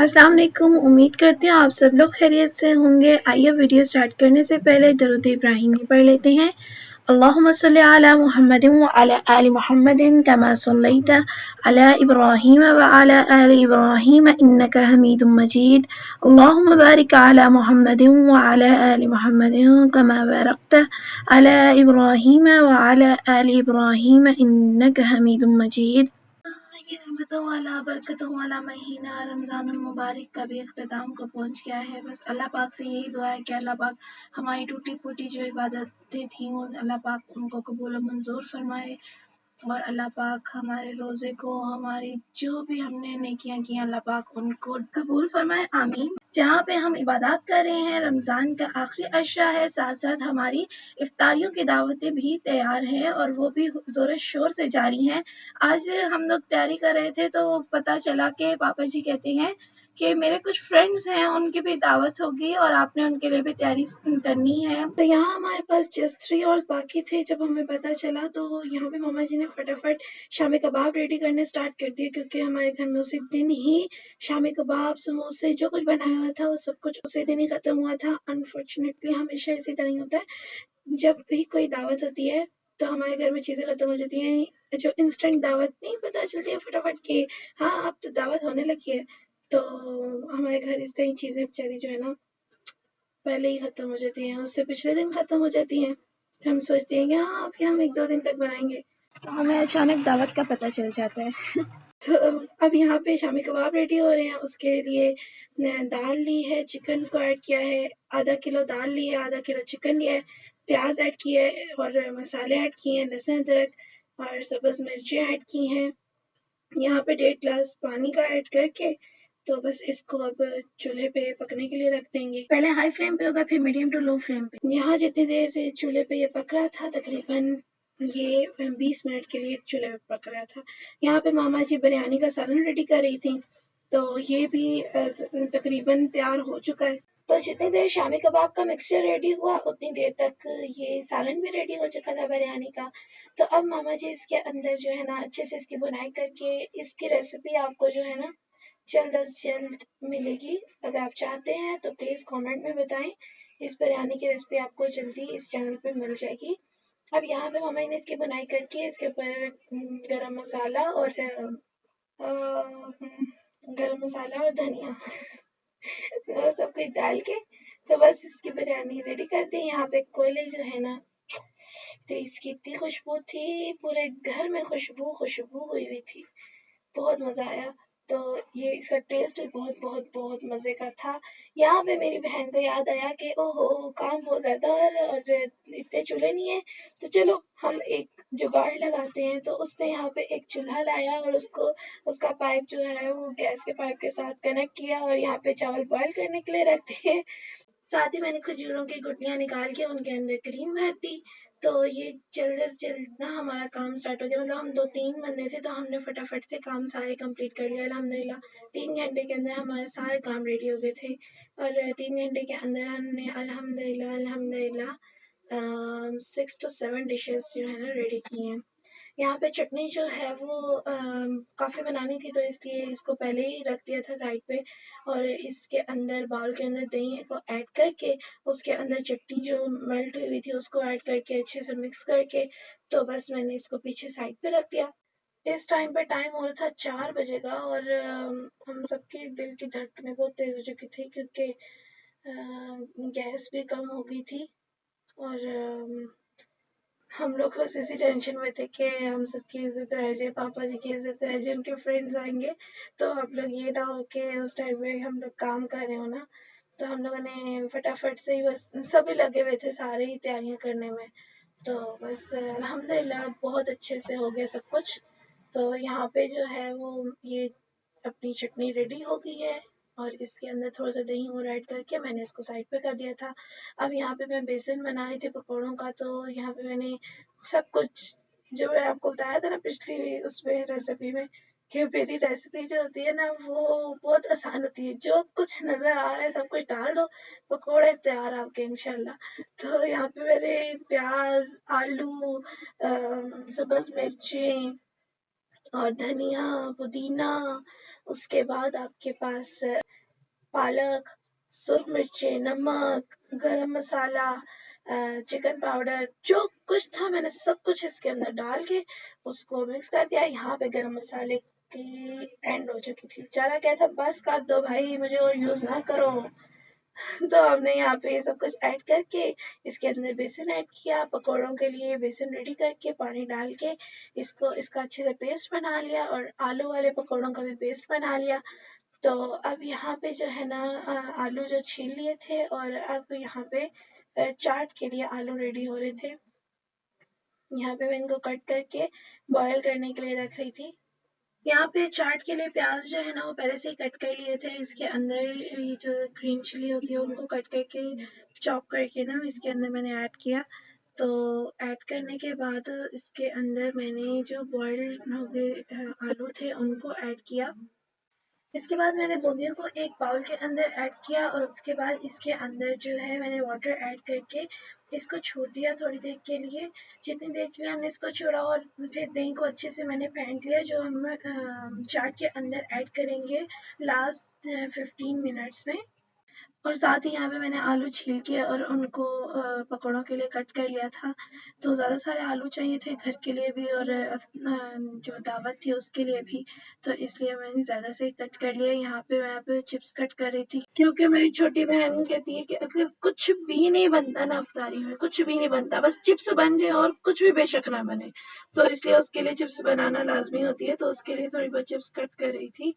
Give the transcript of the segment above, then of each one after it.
अस्सलाम वालेकुम। उम्मीद करती हूँ आप सब लोग खैरियत से होंगे। आइए वीडियो स्टार्ट करने से पहले दरूद इब्राहिमी पढ़ लेते हैं। अल्लाहुम्मा सल्लि अला मुहम्मदिन व अला आलि मुहम्मदिन कमा सल्लैता अला इब्राहीम व अला आलि इब्राहीम इन्नका हमीदुम मजीद। अल्लाहुम्मा बारिक अला मुहम्मदिन व अला आलि मुहम्मदिन कमा बारकता अला इब्राहीम व अला आलि इब्राहीम इन्नका हमीदुम मजीद। ये रहमतों वाला बरकतों वाला महीना रमज़ानुल मुबारक का भी अख्ताम को पहुँच गया है। बस अल्लाह पाक से यही दुआ है कि अल्लाह पाक हमारी टूटी फूटी जो इबादतें थी वो अल्लाह पाक उनको कबूल और मंजूर फरमाए और अल्लाह पाक हमारे रोज़े को, हमारी जो भी हमने नेकियां की अल्लाह पाक उनको कबूल फरमाए, आमीन। जहाँ पे हम इबादत कर रहे हैं, रमज़ान का आखिरी अशरा है, साथ साथ हमारी इफ्तारियों की दावतें भी तैयार हैं और वो भी ज़ोर शोर से जारी हैं। आज हम लोग तैयारी कर रहे थे तो पता चला कि पापा जी कहते हैं कि मेरे कुछ फ्रेंड्स हैं, उनकी भी दावत होगी और आपने उनके लिए भी तैयारी करनी है। तो यहाँ हमारे पास जस्ट 3 आवर्स बाकी थे। जब हमें पता चला तो यहाँ पे मामा जी ने फटाफट शामी कबाब रेडी करने स्टार्ट कर दिए, क्योंकि हमारे घर में उसी दिन ही शामी कबाब, समोसे जो कुछ बनाया हुआ था वो सब कुछ उसी दिन ही खत्म हुआ था। अनफॉर्चुनेटली हमेशा इसी तरह ही होता है, जब भी कोई दावत होती है तो हमारे घर में चीजें खत्म हो जाती हैं। जो इंस्टेंट दावत नहीं पता चलती है फटाफट कि हाँ अब तो दावत होने लगी है, तो हमारे घर इस तरह ही चीजें बेचारी जो है ना पहले ही खत्म हो जाती हैं, उससे पिछले दिन खत्म हो जाती हैं। तो हम सोचते हैं कि हाँ अभी हम 1-2 दिन तक बनाएंगे, तो हमें अचानक दावत का पता चल जाता है। तो अब यहाँ पे शामी कबाब रेडी हो रहे हैं। उसके लिए दाल ली है, चिकन को ऐड किया है, आधा किलो दाल ली है, आधा किलो चिकन लिया है, प्याज ऐड किए और मसाले ऐड किए हैं, लहसुन अदरक और सब्ज मिर्चें ऐड की हैं। यहाँ पे 1.5 गिलास पानी का ऐड करके तो बस इसको अब चूल्हे पे पकने के लिए रख देंगे। पहले हाई फ्लेम पे होगा, फिर मीडियम टू लो फ्लेम पे। यहाँ जितनी देर चूल्हे पे ये पक रहा था, तकरीबन ये 20 मिनट के लिए चूल्हे पे पक रहा था। यहाँ पे मामा जी बिरयानी का सालन रेडी कर रही थी, तो ये भी तकरीबन तैयार हो चुका है। तो जितनी देर शामी कबाब का मिक्सचर रेडी हुआ उतनी देर तक ये सालन भी रेडी हो चुका था बिरयानी का। तो अब मामा जी इसके अंदर जो है ना अच्छे से इसकी बुनाई करके इसकी रेसिपी आपको जो है ना जल्द अज जल्द मिलेगी। अगर आप चाहते हैं तो प्लीज़ कमेंट में बताएं। इस बिरयानी की रेसिपी आपको जल्दी इस चैनल पे मिल जाएगी। अब यहाँ पे मामा ने इसकी बुनाई करके इसके ऊपर गरम मसाला और धनिया और सब कुछ डाल के तो बस इसकी बिरयानी रेडी कर दी। यहाँ पे कोयले जो है ना, तो इसकी इतनी खुशबू थी, पूरे घर में खुशबू खुशबू हुई हुई थी, बहुत मजा आया। तो ये इसका टेस्ट भी बहुत बहुत बहुत मजे का था। यहाँ पे मेरी बहन को याद आया कि ओहो काम बहुत ज्यादा है और इतने चूल्हे नहीं है, तो चलो हम एक जुगाड़ लगाते हैं। तो उसने यहाँ पे एक चूल्हा लाया और उसको उसका पाइप जो है वो गैस के पाइप के साथ कनेक्ट किया और यहाँ पे चावल बॉईल करने के लिए रख दिए। साथ ही मैंने खजूरों की गुठलियाँ निकाल के उनके अंदर क्रीम भर दी। तो ये जल्द से जल्द ना हमारा काम स्टार्ट हो गया। मतलब हम 2-3 बंदे थे तो हमने फटाफट से काम सारे कंप्लीट कर लिया अल्हम्दुलिल्लाह। 3 घंटे के अंदर हमारे सारे काम रेडी हो गए थे और 3 घंटे के अंदर हमने अल्हम्दुलिल्लाह अल्हम्दुलिल्लाह 6 to 7 डिशेस जो है ना रेडी की हैं। यहाँ पे चटनी जो है वो काफ़ी बनानी थी, तो इसलिए इसको पहले ही रख दिया था साइड पे और इसके अंदर बाउल के अंदर दही को ऐड करके उसके अंदर चटनी जो मेल्ट हुई हुई थी उसको ऐड करके अच्छे से मिक्स करके तो बस मैंने इसको पीछे साइड पे रख दिया। इस टाइम पे टाइम हो रहा था 4 बजे का और हम सबके दिल की धड़कनें बहुत तेज हो चुकी थी, क्योंकि गैस भी कम हो गई थी और हम लोग बस इसी टेंशन में थे कि हम सबकी इज्जत रह जाए, पापा जी की इज्जत रह जाए, उनके फ्रेंड्स आएंगे तो आप लोग ये ना हो कि उस टाइम में हम लोग काम कर रहे हो ना। तो हम लोगों ने फटाफट से ही बस सभी लगे हुए थे सारे ही तैयारियां करने में। तो बस अल्हम्दुलिल्लाह बहुत अच्छे से हो गया सब कुछ। तो यहाँ पे जो है वो ये अपनी चटनी रेडी हो गई है और इसके अंदर थोड़ा सा दही और ऐड करके मैंने इसको साइड पे कर दिया था। अब यहाँ पे मैं बेसन बना रही थी पकौड़ों का, तो यहाँ पे मैंने सब कुछ जो मैं आपको बताया था ना पिछली उसमें रेसिपी में कि मेरी रेसिपी जो होती है ना वो बहुत आसान होती है। जो कुछ नजर आ रहा है सब कुछ डाल दो, पकौड़े तैयार आपके इंशाल्लाह। तो यहाँ पे मैंने प्याज, आलू, सब्ज मिर्चें और धनिया, पुदीना उसके बाद आपके पास पालक, सुरख मिर्ची, नमक, गरम मसाला, चिकन पाउडर, जो कुछ था मैंने सब कुछ इसके अंदर डाल के उसको मिक्स कर दिया। यहाँ पे गरम मसाले की एंड हो चुकी थी। बेचारा कहता बस कर दो भाई, मुझे और यूज ना करो। तो हमने यहाँ पे ये सब कुछ ऐड करके इसके अंदर बेसन ऐड किया। पकौड़ों के लिए बेसन रेडी करके पानी डाल के इसको इसका अच्छे से पेस्ट बना लिया और आलू वाले पकौड़ों का भी पेस्ट बना लिया। तो अब यहाँ पे जो है ना आलू जो छील लिए थे और अब यहाँ पे चाट के लिए आलू रेडी हो रहे थे। यहाँ पे मैं इनको कट करके बॉयल करने के लिए रख रही थी। यहाँ पे चाट के लिए प्याज जो है ना वो पहले से ही कट कर लिए थे। इसके अंदर ये जो ग्रीन चिली होती है उनको कट करके चॉप करके ना इसके अंदर मैंने ऐड किया। तो ऐड करने के बाद इसके अंदर मैंने जो बॉइल्ड हो गए आलू थे उनको ऐड किया। इसके बाद मैंने बूंदियों को एक बाउल के अंदर ऐड किया और उसके बाद इसके अंदर जो है मैंने वाटर ऐड करके इसको छोड़ दिया थोड़ी देर के लिए। जितनी देर के लिए हमने इसको छोड़ा और फिर दही को अच्छे से मैंने फेंट लिया जो हम चाट के अंदर ऐड करेंगे लास्ट 15 मिनट्स में। और साथ ही यहाँ पे मैंने आलू छील के और उनको पकौड़ों के लिए कट कर लिया था। तो ज़्यादा सारे आलू चाहिए थे घर के लिए भी और जो दावत थी उसके लिए भी। तो इसलिए मैंने ज़्यादा से ही कट कर लिया। यहाँ पे चिप्स कट कर रही थी क्योंकि मेरी छोटी बहन कहती है कि अगर कुछ भी नहीं बनता ना अफ्तारी में, कुछ भी नहीं बनता, बस चिप्स बन जाए और कुछ भी बेशक ना बने, तो इसलिए उसके लिए चिप्स बनाना लाजमी होती है। तो उसके लिए थोड़ी बहुत चिप्स कट कर रही थी।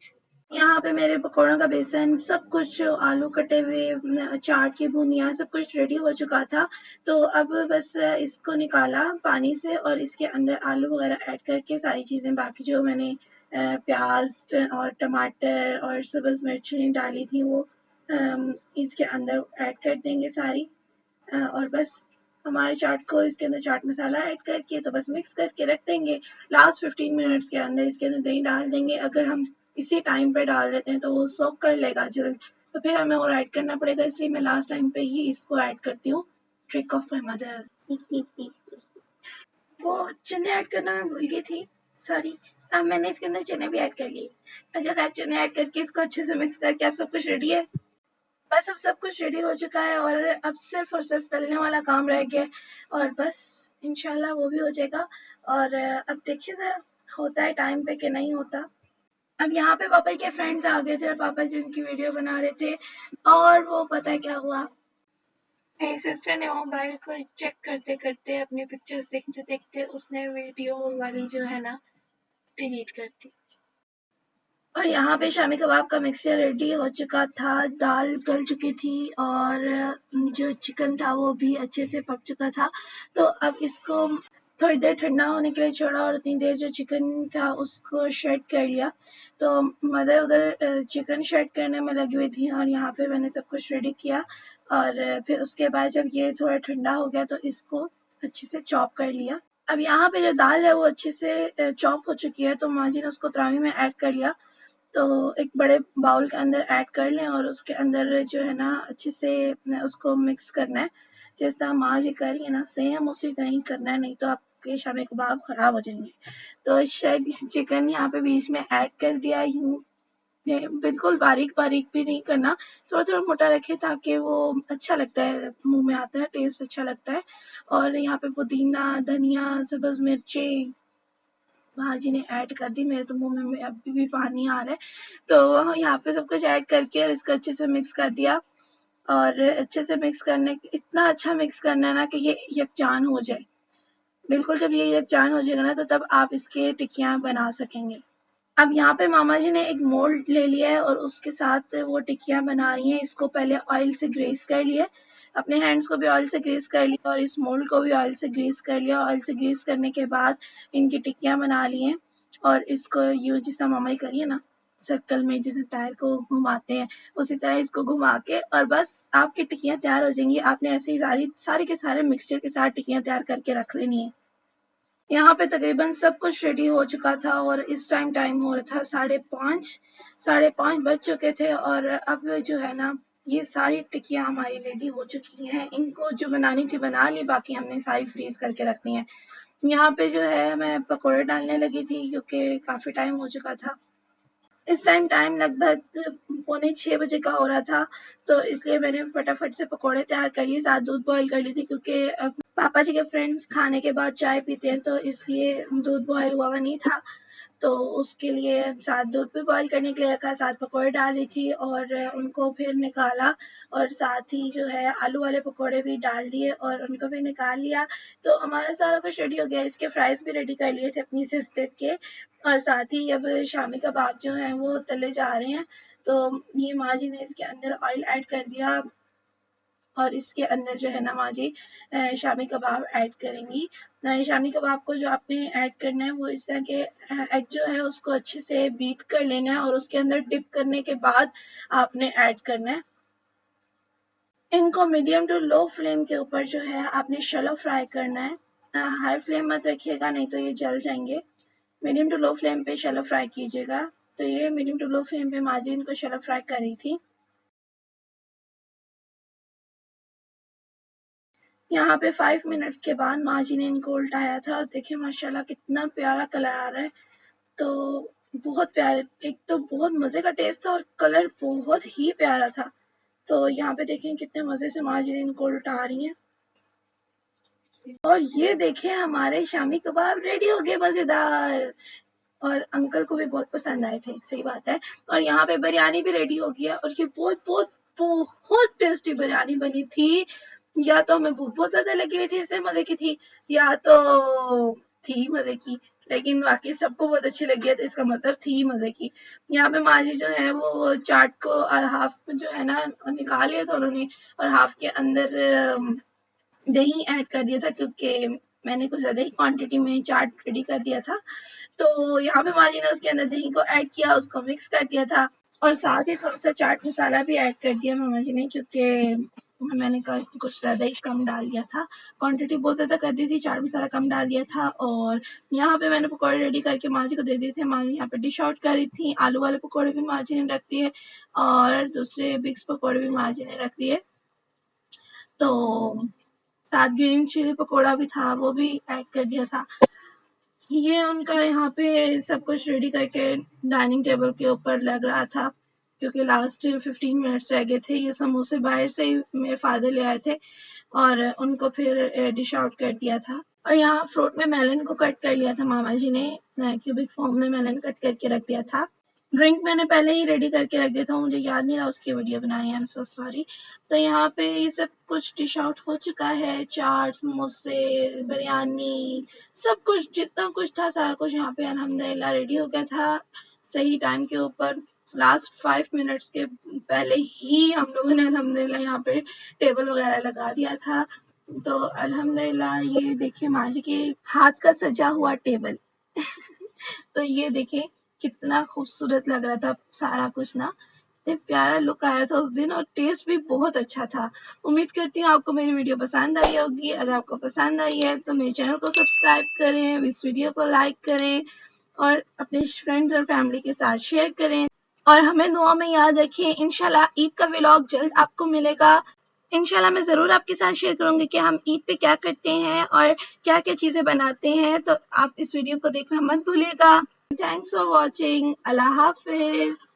यहाँ पे मेरे पकौड़ों का बेसन सब कुछ आलू कटे हुए चाट की बूंदियाँ सब कुछ रेडी हो चुका था। तो अब बस इसको निकाला पानी से और इसके अंदर आलू वगैरह ऐड करके सारी चीज़ें बाकी जो मैंने प्याज और टमाटर और सब्ज़ मिर्ची डाली थी वो इसके अंदर ऐड कर देंगे सारी। और बस हमारे चाट को इसके अंदर चाट मसाला ऐड करके तो बस मिक्स करके रख देंगे। लास्ट 15 मिनट्स के अंदर इसके अंदर दही डाल देंगे। अगर हम इसी टाइम पे डाल देते हैं तो वो सोक कर लेगा जल्द, तो फिर हमें और ऐड करना पड़ेगा, इसलिए मैं लास्ट टाइम पे ही इसको ऐड करती हूँ। Trick of my mother. वो चने ऐड करना मैं भूल गई थी, सॉरी। अब मैंने इसके अंदर चने भी ऐड कर लिए। अच्छा खैर चने ऐड करके इसको अच्छे से मिक्स करके अब सब कुछ रेडी है। बस अब सब कुछ रेडी हो चुका है और अब सिर्फ और सिर्फ तलने वाला काम रह गया है और बस इंशाल्लाह वो भी हो जाएगा। और अब देखिए ज़रा होता है टाइम पे कि नहीं होता। अब यहाँ पे पापा के फ्रेंड्स आ गए थे और पापा जी उनकी वीडियो बना रहे थे और वो पता है क्या हुआ, मेरी सिस्टर ने मोबाइल को चेक करते करते अपनी पिक्चर्स देखते देखते उसने वीडियो वाली जो है ना डिलीट कर दी। और यहाँ पे शामी कबाब का मिक्सचर रेडी हो चुका था, दाल गल चुकी थी और जो चिकन था वो भी अच्छे से पक चुका था। तो अब इसको थोड़ी देर ठंडा होने के लिए छोड़ा और उतनी देर जो चिकन था उसको शेड कर लिया। तो मदर उधर चिकन शेड करने में लगी हुई थी और यहाँ पे मैंने सब कुछ रेडी किया और फिर उसके बाद जब ये थोड़ा ठंडा हो गया तो इसको अच्छे से चॉप कर लिया। अब यहाँ पे जो दाल है वो अच्छे से चॉप हो चुकी है तो माँ जी ने उसको तरावी में ऐड कर लिया। तो एक बड़े बाउल के अंदर ऐड कर लें और उसके अंदर जो है ना अच्छे से उसको मिक्स करना है। जिस तरह माँ जी कर रही है ना सेम उसी तरह ही करना है, नहीं तो आपके शामी कबाब खराब हो जाएंगे। तो शायद चिकन यहाँ पे बीच में ऐड कर दिया यूँ, बिल्कुल बारीक बारीक भी नहीं करना, थोड़ा थोड़ा मोटा रखे ताकि वो अच्छा लगता है, मुंह में आता है, टेस्ट अच्छा लगता है। और यहाँ पे पुदीना धनिया सब्ज मिर्ची भाजी ने ऐड कर दी, मेरे तो मुंह में अभी भी पानी आ रहा है। तो यहाँ पे सब कुछ ऐड करके और इसको अच्छे से मिक्स कर दिया और अच्छे से मिक्स करने इतना अच्छा मिक्स करना है ना कि ये यकजान हो जाए। बिल्कुल जब ये यकजान हो जाएगा ना तो तब आप इसके टिक्कियाँ बना सकेंगे। अब यहाँ पे मामा जी ने एक मोल्ड ले लिया है और उसके साथ वो टिक्कियाँ बना रही हैं। इसको पहले ऑयल से ग्रीस कर लिया, अपने हैंड्स को भी ऑयल से ग्रीस कर लिया और इस मोल्ड को भी ऑयल से ग्रीस कर लिया। ऑयल से ग्रीस करने के बाद इनकी टिक्कियाँ बना ली हैं और इसको यूँ जिस तरह मामा जी करिए ना सर्कल में जैसे टायर को घुमाते हैं उसी तरह इसको घुमा के और बस आपकी टिक्कियाँ तैयार हो जाएंगी। आपने ऐसे ही सारे के सारे मिक्सचर के साथ टिक्कियाँ तैयार करके रख लेनी है। यहाँ पे तकरीबन सब कुछ रेडी हो चुका था और इस टाइम हो रहा था 5:30। 5:30 बज चुके थे और अब जो है ना ये सारी टिक्कियाँ हमारी रेडी हो चुकी हैं। इनको जो बनानी थी बना ली, बाकी हमने सारी फ्रीज करके रखनी है। यहाँ पे जो है मैं पकौड़े डालने लगी थी क्योंकि काफ़ी टाइम हो चुका था। इस टाइम लगभग 5:45 का हो रहा था, तो इसलिए मैंने फटाफट से पकौड़े तैयार कर लिए, साथ दूध बॉयल कर ली थी क्योंकि पापा जी के फ्रेंड्स खाने के बाद चाय पीते हैं, तो इसलिए दूध बॉयल हुआ हुआ नहीं था। तो उसके लिए साथ दूध भी बॉयल करने के लिए रखा, साथ पकौड़े डाल रही थी और उनको फिर निकाला, और साथ ही जो है आलू वाले पकौड़े भी डाल दिए और उनको भी निकाल लिया। तो हमारा सारा कुछ रेडी हो गया। इसके फ्राइज भी रेडी कर लिए थे अपनी सिस्टर के, और साथ ही अब शामी कबाब जो हैं वो तले जा रहे हैं। तो ये माँ जी ने इसके अंदर ऑयल ऐड कर दिया और इसके अंदर जो है ना माँ जी शामी कबाब ऐड करेंगी। शामी कबाब को जो आपने ऐड करना है वो इस तरह के एग जो है उसको अच्छे से बीट कर लेना है और उसके अंदर डिप करने के बाद आपने ऐड करना है। इनको मीडियम टू लो फ्लेम के ऊपर जो है आपने शैलो फ्राई करना है। हाई फ्लेम मत रखिएगा, नहीं तो ये जल जाएंगे। मीडियम टू लो फ्लेम पे शैलो फ्राई कीजिएगा। तो ये मीडियम टू लो फ्लेम पे माँ जी इनको शैलो फ्राई कर रही थी। यहाँ पे 5 मिनट्स के बाद माँ जी ने इनको उल्टाया था और देखिए माशाल्लाह कितना प्यारा कलर आ रहा है। तो बहुत प्यारे, एक तो बहुत मज़े का टेस्ट था और कलर बहुत ही प्यारा था। तो यहाँ पे देखें कितने मज़े से माँ जी ने इनको उल्टा रही हैं। और ये देखें हमारे शामी कबाब रेडी हो गए मज़ेदार, और अंकल को भी बहुत पसंद आए थे, सही बात है। और यहाँ पे बिरयानी भी रेडी हो गया और ये बहुत बहुत बहुत टेस्टी बिरयानी बनी थी। या तो हमें भूख बहुत ज्यादा लगी हुई थी इससे मजे की थी, या तो थी मजे की, लेकिन बाकी सबको बहुत अच्छी लगी है तो इसका मतलब थी मजे की। यहाँ पे माँ जी जो है वो चाट को हाफ जो है ना निकाल लिया था उन्होंने, और हाफ के अंदर दही ऐड कर दिया था क्योंकि मैंने कुछ ज्यादा ही क्वांटिटी में चाट रेडी कर दिया था। तो यहाँ पे माँ जी ने उसके अंदर दही को ऐड किया, उसको मिक्स कर दिया था, और साथ ही थोड़ा सा चाट मसाला भी ऐड कर दिया मामा जी ने, क्योंकि मैंने कुछ ज़्यादा ही कम डाल दिया था, क्वांटिटी बहुत ज़्यादा कर दी थी, चाट मसाला कम डाल दिया था। और यहाँ पे मैंने पकौड़े रेडी करके माँ जी को दे दिए थे। माँ जी यहाँ पे डिश आउट कर रही थी। आलू वाले पकौड़े भी माँ जी ने रख दिए और दूसरे बिग्स पकौड़े भी माँ जी ने रख दिए। तो साथ ग्रीन चिली पकौड़ा भी था, वो भी ऐड कर दिया था। ये उनका यहाँ पे सब कुछ रेडी करके डाइनिंग टेबल के ऊपर लग रहा था, क्योंकि लास्ट 15 मिनट्स रह गए थे। ये समोसे बाहर से ही मेरे फादर ले आए थे और उनको फिर डिश आउट कर दिया था। और यहाँ फ्रूट में मेलन को कट कर लिया था मामा जी ने, क्यूबिक फॉर्म में मेलन कट करके रख दिया था। ड्रिंक मैंने पहले ही रेडी करके रख दिया था, मुझे याद नहीं रहा उसकी वीडियो बनाई, आई एम सो सॉरी। तो यहाँ पे ये सब कुछ डिश आउट हो चुका है, चाट, समोसे, बिरयानी, सब कुछ जितना कुछ था सारा कुछ यहाँ पे अल्हम्दुलिल्लाह रेडी हो गया था सही टाइम के ऊपर। लास्ट 5 मिनट्स के पहले ही हम लोगों ने अल्हम्दुलिल्लाह यहाँ पे टेबल वगैरह लगा दिया था। तो अल्हम्दुलिल्लाह ये देखिए माँ जी के हाथ का सजा हुआ टेबल तो ये देखिए कितना खूबसूरत लग रहा था सारा कुछ ना, इतने प्यारा लुक आया था उस दिन और टेस्ट भी बहुत अच्छा था। उम्मीद करती हूँ आपको मेरी वीडियो पसंद आई होगी। अगर आपको पसंद आई है तो मेरे चैनल को सब्सक्राइब करें, इस वीडियो को लाइक करें और अपने फ्रेंड्स और फैमिली के साथ शेयर करें, और हमें दुआ में याद रखें। इंशाल्लाह ईद का व्लॉग जल्द आपको मिलेगा। इंशाल्लाह मैं ज़रूर आपके साथ शेयर करूंगी कि हम ईद पे क्या करते हैं और क्या-क्या चीज़ें बनाते हैं। तो आप इस वीडियो को देखना मत भूलिएगा। Thanks for watching. अल्लाह हाफिज़।